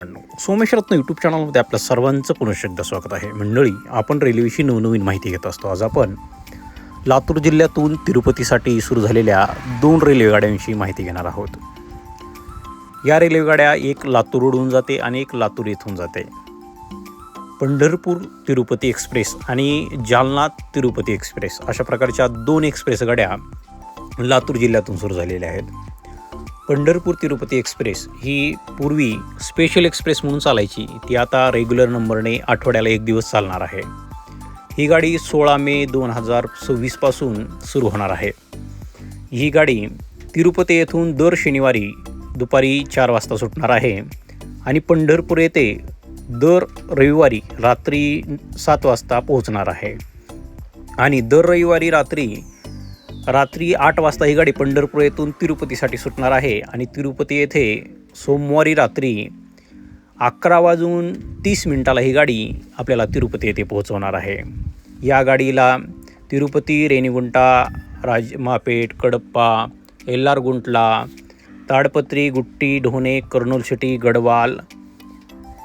सोमेश रत्न यूट्यूब चॅनलमध्ये आपल्या सर्वांचं पुनश्च एकदा स्वागत आहे. मंडळी, आपण रेल्वेविषयी नवनवीन माहिती घेत असतो. आज आपण लातूर जिल्ह्यातून तिरुपतीसाठी सुरू झालेल्या 2 रेल्वेगाड्यांविषयी माहिती घेणार आहोत. या रेल्वेगाड्या एक लातूरवरून जाते आणि एक लातूर येथून जाते. पंढरपूर तिरुपती एक्सप्रेस आणि जालना तिरुपती एक्सप्रेस अशा प्रकारच्या 2 एक्सप्रेस गाड्या लातूर जिल्ह्यातून सुरू झालेल्या आहेत. पंढरपूर तिरुपती एक्सप्रेस ही पूर्वी स्पेशल एक्सप्रेस म्हणून चालायची, ती आता रेग्युलर नंबरने आठवड्याला 1 दिवस चालणार आहे. ही गाडी 16 मे 2026 पासून सुरू होणार आहे. ही गाडी तिरुपती येथून दर शनिवारी दुपारी 4 वाजता सुटणार आहे आणि पंढरपूर येथे दर रविवारी रात्री 7 वाजता पोहोचणार आहे. आणि दर रविवारी रात्री 8 वाजता ही गाडी पंढरपूर येथून तिरुपतीसाठी सुटणार आहे आणि तिरुपती येथे सोमवारी रात्री 11:30 ही गाडी आपल्याला तिरुपती येथे पोहोचवणार आहे. या गाडीला Tirupati, रेणीगुंटा, राजमापेट, Kadapa, Yerraguntla, Tadipatri, Gooty, Dhone, Kurnool city, Gadwal,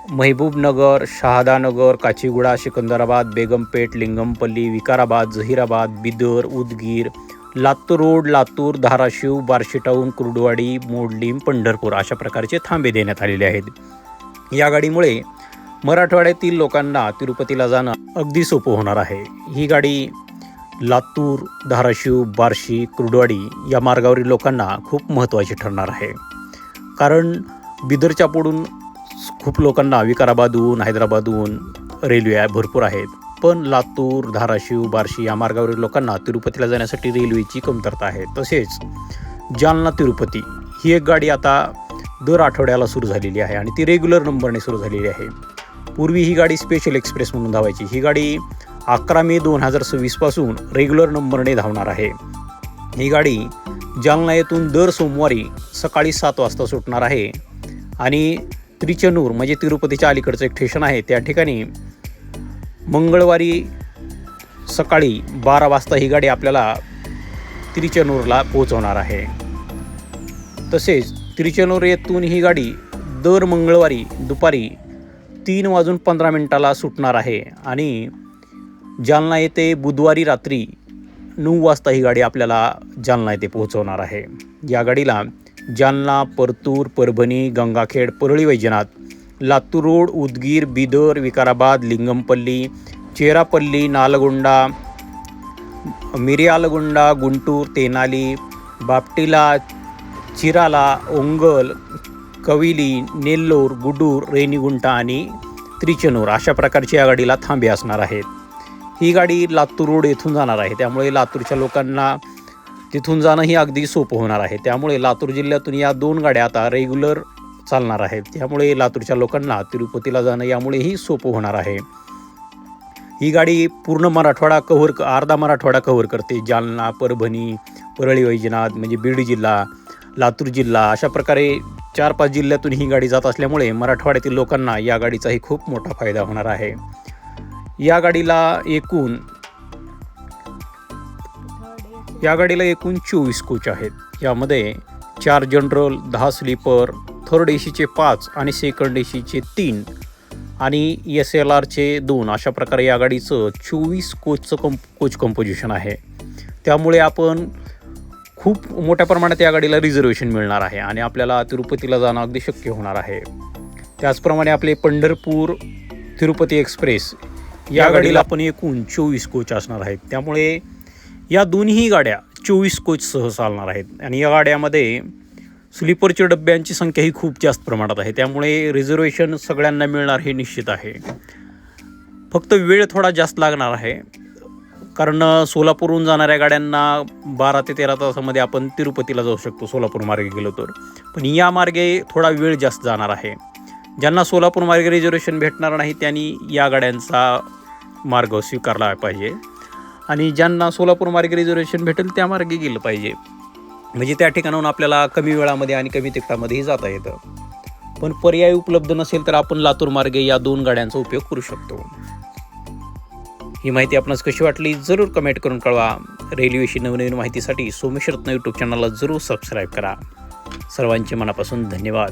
Mahbubnagar, Shahadanagar, Kacheguda, Secunderabad, Begumpet, Lingampalli, Vikarabad, Zahirabad, Bidar, Udgir, Latur road, Latur, Dharashiv, Barshi town, Kurduvadi, Modlimb, Pandharpur अशा प्रकारचे थांबे देण्यात आलेले आहेत. या गाडीमुळे मराठवाड्यातील लोकांना तिरुपतीला जाणं अगदी सोपं होणार आहे. ही गाडी लातूर, धाराशिव, बार्शी, कुर्डवाडी या मार्गावरील लोकांना खूप महत्त्वाची ठरणार आहे. कारण बिदरच्या पुढून खूप लोकांना विकाराबादहून, हैदराबादहून रेल्वे भरपूर आहेत, पण लातूर, धाराशिव, बार्शी या मार्गावरील लोकांना तिरुपतीला जाण्यासाठी रेल्वेची कमतरता आहे. तसेच जालना तिरुपती ही एक गाडी आता दर आठवड्याला सुरू झालेली आहे आणि ती रेग्युलर नंबरने सुरू झालेली आहे. पूर्वी ही गाडी स्पेशल एक्सप्रेस म्हणून धावायची. ही गाडी 11 मे 2026 पासून रेग्युलर नंबरने धावणार आहे. ही गाडी जालना येथून दर सोमवारी सकाळी 7 वाजता सुटणार आहे आणि त्रिचनूर म्हणजे तिरुपतीच्या अलीकडचं एक स्टेशन आहे, त्या ठिकाणी मंगळवारी सकाळी 12 वाजता ही गाडी आपल्याला त्रिचनूरला पोहोचवणार आहे. तसेच त्रिचनूर येथून ही गाडी दर मंगळवारी दुपारी 3:15 सुटणार आहे आणि जालना येथे बुधवारी रात्री 9 वाजता ही गाडी आपल्याला जालना येथे पोहोचवणार आहे. या गाडीला जालना, परतूर, परभणी, गंगाखेड, परळी वैजनाथ, लातूर रोड, उदगीर, बिदर, विकाराबाद, लिंगमपल्ली, चेरापल्ली, नालगोंडा, मिर्यालगुंडा, गुंटूर, तेनाली, बापटिला, चिराला, ओंगल, कविली, नेल्लोर, गुडूर, रेणीगुंटा आणि त्रिचनूर अशा प्रकारची या गाडीला थांबे असणार आहेत. ही गाडी लातूर रोड येथून जाणार आहे, त्यामुळे लातूरच्या लोकांना तिथून जाणं ही अगदी सोपं होणार आहे. त्यामुळे लातूर जिल्ह्यातून या 2 गाड्या आता रेग्युलर चालणार आहेत. त्यामुळे लातूरच्या लोकांना तिरुपतीला जाणं यामुळेही सोपं होणार आहे. ही गाडी पूर्ण मराठवाडा अर्धा मराठवाडा कव्हर करते. जालना, परभणी, परळी वैजनाथ म्हणजे बीड जिल्हा, लातूर जिल्हा अशा प्रकारे 4-5 जिल्ह्यातून ही गाडी जात असल्यामुळे मराठवाड्यातील लोकांना या गाडीचाही खूप मोठा फायदा होणार आहे. या गाडीला एकूण 24 कोच आहेत. यामध्ये 4 जनरल, 10 स्लीपर, थर्ड एसीचे 5 आणि सेकंड एसीचे 3 आणि SLRचे 2 अशा प्रकारे या गाडीचं 24 कोच कंपोजिशन आहे. त्यामुळे आपण खूप मोठ्या प्रमाणात या गाडीला रिझर्वेशन मिळणार आहे आणि आपल्याला तिरुपतीला जाणं अगदी शक्य होणार आहे. त्याचप्रमाणे आपले पंढरपूर तिरुपती एक्सप्रेस या गाडीला पण एकूण 24 कोच असणार आहेत. त्यामुळे या दोन्ही गाड्या 24 कोचसह चालणार आहेत आणि या गाड्यामध्ये स्लीपरच्या डब्यांची संख्या ही खूप जास्त प्रमाणात आहे. त्यामुळे रिझर्वेशन सगळ्यांना मिळणार हे निश्चित आहे. फक्त वेळ थोडा जास्त लागणार आहे, कारण सोलापूरहून जाणाऱ्या गाड्यांना 12 ते 13 तासामध्ये आपण तिरुपतीला जाऊ शकतो सोलापूर मार्गे गेलो तर. पण या मार्गे थोडा वेळ जास्त जाणार आहे. ज्यांना सोलापूर मार्गे रिझर्वेशन भेटणार नाही त्यांनी या गाड्यांचा मार्ग स्वीकारला पाहिजे आणि ज्यांना सोलापूर मार्गे रिझर्वेशन भेटेल त्या मार्गे गेलं पाहिजे. म्हणजे त्या ठिकाणाहून आपल्याला कमी वेळामध्ये आणि कमी तिकटामध्येही जाता येतं. पण पर्याय उपलब्ध नसेल तर आपण लातूर मार्गे या 2 गाड्यांचा उपयोग करू शकतो. ही माहिती आपणास कशी वाटली जरूर कमेंट करून कळवा. रेल्वेशी नवनवीन माहितीसाठी सोमेश रत्न यूट्यूब चॅनलला जरूर सबस्क्राईब करा. सर्वांचे मनापासून धन्यवाद.